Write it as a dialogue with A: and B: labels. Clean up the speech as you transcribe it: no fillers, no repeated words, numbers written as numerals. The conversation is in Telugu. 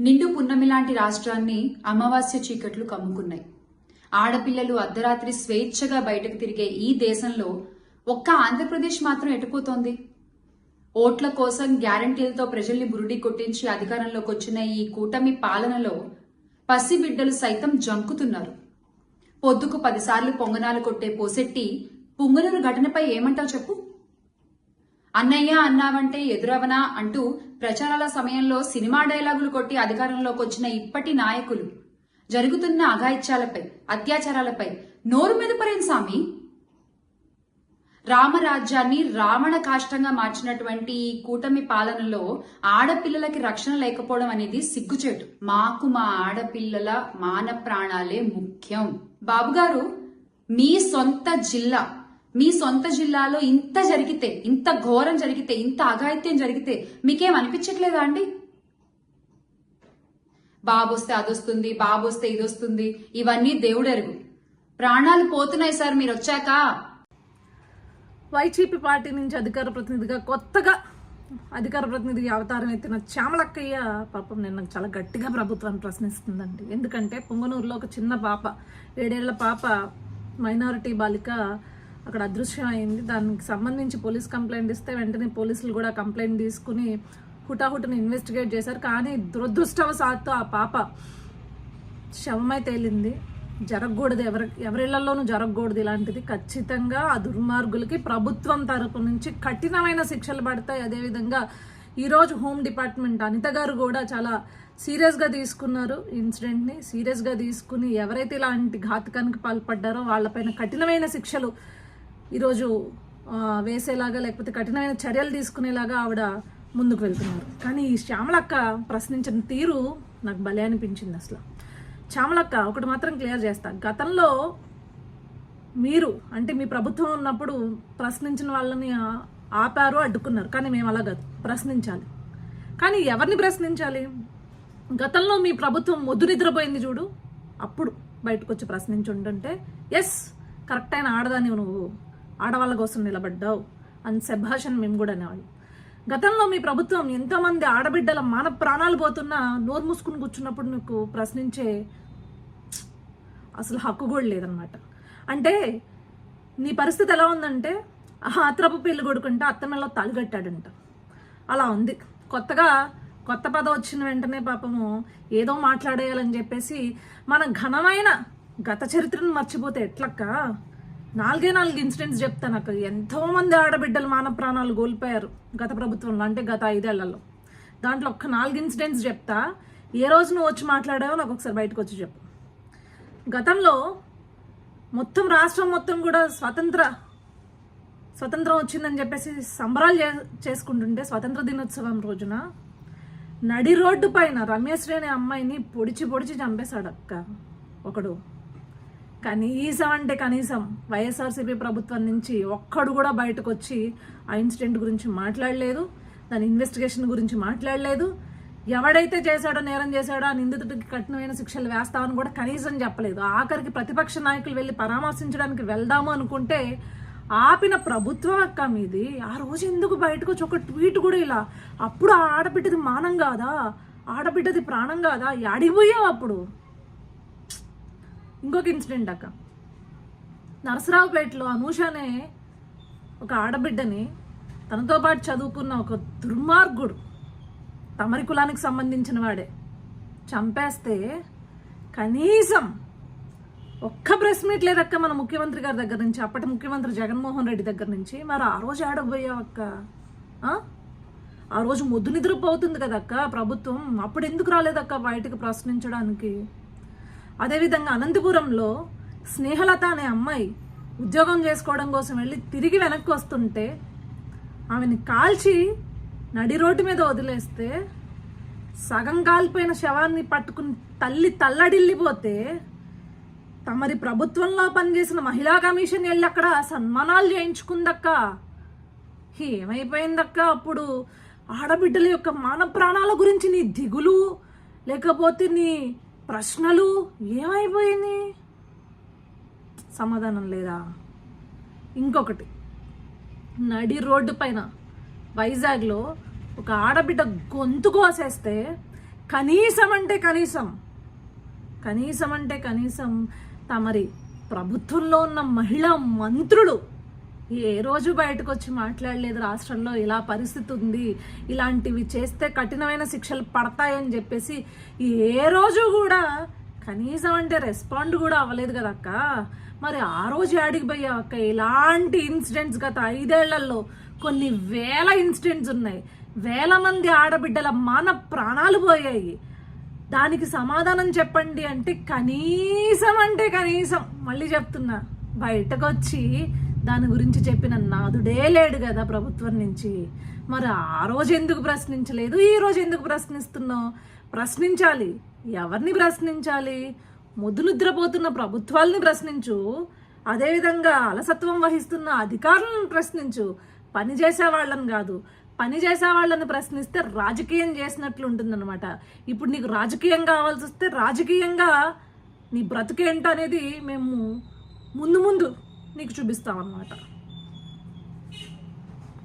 A: నిండు పున్నమి లాంటి రాష్ట్రాన్ని అమావాస్య చీకట్లు కమ్ముకున్నాయి. ఆడపిల్లలు అర్ధరాత్రి స్వేచ్ఛగా బయటకు తిరిగే ఈ దేశంలో ఒక్క ఆంధ్రప్రదేశ్ మాత్రం ఎటుపోతోంది. ఓట్ల కోసం గ్యారంటీలతో ప్రజల్ని బురుడి కొట్టించి అధికారంలోకి వచ్చిన ఈ కూటమి పాలనలో పసిబిడ్డలు సైతం జంకుతున్నారు. పొద్దుకు 10 సార్లు పొంగనాలు కొట్టే పోసెట్టి పుంగనూరు ఘటనపై ఏమంటావు చెప్పు. అన్నయ్య అన్నావంటే ఎదురవనా అంటూ ప్రచారాల సమయంలో సినిమా డైలాగులు కొట్టి అధికారంలోకి వచ్చిన ఇప్పటి నాయకులు జరుగుతున్న అఘాయిత్యాలపై, అత్యాచారాలపై నోరు మెదపరేం సామి. రామరాజ్యాన్ని రావణ కాష్టంగా మార్చినటువంటి ఈ కూటమి పాలనలో ఆడపిల్లలకి రక్షణ లేకపోవడం అనేది సిగ్గుచేటు. మాకు మా ఆడపిల్లల మాన ప్రాణాలే ముఖ్యం. బాబుగారు, మీ సొంత జిల్లాలో ఇంత జరిగితే, ఇంత ఘోరం జరిగితే, ఇంత అఘాయిత్యం జరిగితే మీకేం అనిపించట్లేదా అండి? బాబొస్తే అదొస్తుంది, బాబొస్తే ఇదొస్తుంది, ఇవన్నీ దేవుడెరుగు. ప్రాణాలు పోతున్నాయి సార్ మీరు వచ్చాక.
B: వైసీపీ పార్టీ నుంచి అధికార ప్రతినిధిగా కొత్తగా అధికార ప్రతినిధి అవతారం ఎత్తిన చామలక్కయ్య పాపం నిన్న చాలా గట్టిగా ప్రభుత్వాన్ని ప్రశ్నిస్తుందండి. ఎందుకంటే పొంగనూరులో ఒక చిన్న పాప, 7 ఏళ్ల పాప, మైనారిటీ బాలిక అక్కడ అదృశ్యం అయింది. దానికి సంబంధించి పోలీస్ కంప్లైంట్ ఇస్తే వెంటనే పోలీసులు కూడా కంప్లైంట్ తీసుకుని హుటాహుటిని ఇన్వెస్టిగేట్ చేశారు. కానీ దురదృష్టవశాత్తు ఆ పాప శవమై తేలింది. జరగకూడదు, ఎవరిళ్లలోనూ జరగకూడదు ఇలాంటిది. ఖచ్చితంగా ఆ దుర్మార్గులకి ప్రభుత్వం తరపు నుంచి కఠినమైన శిక్షలు పడతాయి. అదేవిధంగా ఈరోజు హోమ్ డిపార్ట్మెంట్ అనిత గారు కూడా చాలా సీరియస్గా తీసుకున్నారు. ఇన్సిడెంట్ని సీరియస్గా తీసుకుని ఎవరైతే ఇలాంటి ఘాతకానికి పాల్పడ్డారో వాళ్ళపైన కఠినమైన శిక్షలు ఈరోజు వేసేలాగా, లేకపోతే కఠినమైన చర్యలు తీసుకునేలాగా ఆవిడ ముందుకు వెళ్తున్నారు. కానీ ఈ శ్యామలక్క ప్రశ్నించిన తీరు నాకు భలే అనిపించింది. అసలు శ్యామలక్క ఒకటి మాత్రం క్లియర్ చేస్తా, గతంలో మీరు అంటే మీ ప్రభుత్వం ఉన్నప్పుడు ప్రశ్నించిన వాళ్ళని ఆపారు, అడ్డుకున్నారు. కానీ మేము అలా కాదు, ప్రశ్నించాలి. కానీ ఎవరిని ప్రశ్నించాలి? గతంలో మీ ప్రభుత్వం మొద్దు నిద్రపోయింది చూడు, అప్పుడు బయటకు వచ్చి ప్రశ్నించుంటుంటే ఎస్ కరెక్ట్ అయిన ఆడదాన్ని నువ్వు, ఆడవాళ్ళ కోసం నిలబడ్డావు అని శభాషని మేము కూడా అనేవాళ్ళు. గతంలో మీ ప్రభుత్వం ఎంతోమంది ఆడబిడ్డల మాన ప్రాణాలు పోతున్నా నోరు మూసుకుని కూర్చున్నప్పుడు నీకు ప్రశ్నించే అసలు హక్కు కూడా లేదనమాట. అంటే నీ పరిస్థితి ఎలా ఉందంటే అత్రపు పిల్లి కొడుకుంటే అత్తమెల్లో తాలిగట్టాడంట, అలా ఉంది. కొత్త పదం వచ్చిన వెంటనే పాపము ఏదో మాట్లాడేయాలని చెప్పేసి మన ఘనమైన గత చరిత్రను మర్చిపోతే ఎట్లక్క. 4 ఇన్సిడెంట్స్ చెప్తాను అక్క. ఎంతోమంది ఆడబిడ్డలు మాన ప్రాణాలు కోల్పోయారు గత ప్రభుత్వంలో, అంటే గత 5 ఏళ్లలో. దాంట్లో ఒక్క 4 ఇన్సిడెంట్స్ చెప్తా. ఏ రోజు నువ్వు వచ్చి మాట్లాడావో నాకు ఒకసారి బయటకు వచ్చి చెప్పు. గతంలో మొత్తం రాష్ట్రం మొత్తం కూడా స్వతంత్రం వచ్చిందని చెప్పేసి సంబరాలు చేసుకుంటుంటే స్వతంత్ర దినోత్సవం రోజున నడి రోడ్డు పైన రమేశ్వరి అనే అమ్మాయిని పొడిచి చంపేశాడు అక్క ఒకడు. కనీసం అంటే కనీసం వైఎస్ఆర్సీపీ ప్రభుత్వం నుంచి ఒక్కడు కూడా బయటకు వచ్చి ఆ ఇన్సిడెంట్ గురించి మాట్లాడలేదు, దాని ఇన్వెస్టిగేషన్ గురించి మాట్లాడలేదు. ఎవడైతే చేశాడో, నేరం చేశాడో ఆ నిందితుడికి కఠినమైన శిక్షలు వేస్తామని కూడా కనీసం చెప్పలేదు. ఆఖరికి ప్రతిపక్ష నాయకులు వెళ్ళి పరామర్శించడానికి వెళ్దాము అనుకుంటే ఆపిన ప్రభుత్వం అక్క మీది. ఆ రోజు ఎందుకు బయటకు వచ్చి ఒక ట్వీట్ కూడా ఇలా, అప్పుడు ఆ ఆడబిడ్డది మానం కాదా, ఆడబిడ్డది ప్రాణం కాదా, అడిగిపోయావు అప్పుడు. ఇంకొక ఇన్సిడెంట్ అక్క, నరసరావుపేటలో అనూష అనే ఒక ఆడబిడ్డని తనతో పాటు చదువుకున్న ఒక దుర్మార్గుడు, తమరి కులానికి సంబంధించిన వాడే, చంపేస్తే కనీసం ఒక్క ప్రెస్ మీట్ లేదక్క మన ముఖ్యమంత్రి గారి దగ్గర నుంచి, అప్పటి ముఖ్యమంత్రి జగన్మోహన్ రెడ్డి దగ్గర నుంచి. మరి ఆ రోజు ఆడకపోయావక్క? ఆ రోజు మొద్దు నిద్రపోతుంది కదక్క ప్రభుత్వం, అప్పుడు ఎందుకు రాలేదక్క బయటకు ప్రశ్నించడానికి? అదేవిధంగా అనంతపురంలో స్నేహలత అనే అమ్మాయి ఉద్యోగం చేసుకోవడం కోసం వెళ్ళి తిరిగి వెనక్కి వస్తుంటే ఆమెని కాల్చి నడి రోడ్డు మీద వదిలేస్తే సగం కాలిపోయిన శవాన్ని పట్టుకుని తల్లి తల్లడిల్లిపోతే తమరి ప్రభుత్వంలో పనిచేసిన మహిళా కమిషన్ వెళ్ళి అక్కడ సన్మానాలు చేయించుకుందక్క. ఏమైపోయిందక్క అప్పుడు? ఆడబిడ్డల యొక్క మాన ప్రాణాల గురించి నీ దిగులు, లేకపోతే నీ ప్రశ్నలు ఏమైపోయింది? సమాధానం లేదా? ఇంకొకటి, నడి రోడ్డు పైన వైజాగ్లో ఒక ఆడబిడ్డ గొంతు కోసేస్తే కనీసం అంటే కనీసం తమరి ప్రభుత్వంలో ఉన్న మహిళా మంత్రులు ఏ రోజు బయటకు వచ్చి మాట్లాడలేదు రాష్ట్రంలో ఇలా పరిస్థితి ఉంది, ఇలాంటివి చేస్తే కఠినమైన శిక్షలు పడతాయని చెప్పేసి ఏ రోజు కూడా కనీసం అంటే రెస్పాండ్ కూడా అవ్వలేదు కదా అక్క. మరి ఆ రోజు ఆడికి పోయావు అక్క? ఇలాంటి ఇన్సిడెంట్స్ గత 5 ఏళ్లలో కొన్ని వేల ఇన్సిడెంట్స్ ఉన్నాయి, వేల మంది ఆడబిడ్డల ప్రాణాలు పోయాయి. దానికి సమాధానం చెప్పండి అంటే కనీసం మళ్ళీ చెప్తున్నా, బయటకు వచ్చి దాని గురించి చెప్పిన నాదుడే లేడు కదా ప్రభుత్వం నుంచి. మరి ఆ రోజు ఎందుకు ప్రశ్నించలేదు, ఈ రోజు ఎందుకు ప్రశ్నిస్తున్నావు? ప్రశ్నించాలి. ఎవరిని ప్రశ్నించాలి? ముద్దునిద్రపోతున్న ప్రభుత్వాలని ప్రశ్నించు, అదేవిధంగా అలసత్వం వహిస్తున్న అధికారులను ప్రశ్నించు, పని చేసే వాళ్ళని కాదు. పని చేసే వాళ్ళని ప్రశ్నిస్తే రాజకీయం చేసినట్లు ఉంటుందన్నమాట. ఇప్పుడు నీకు రాజకీయం కావాల్సి వస్తే రాజకీయంగా నీ బ్రతుకేంటనేది మేము ముందు నీకు చూపిస్తామన్నమాట.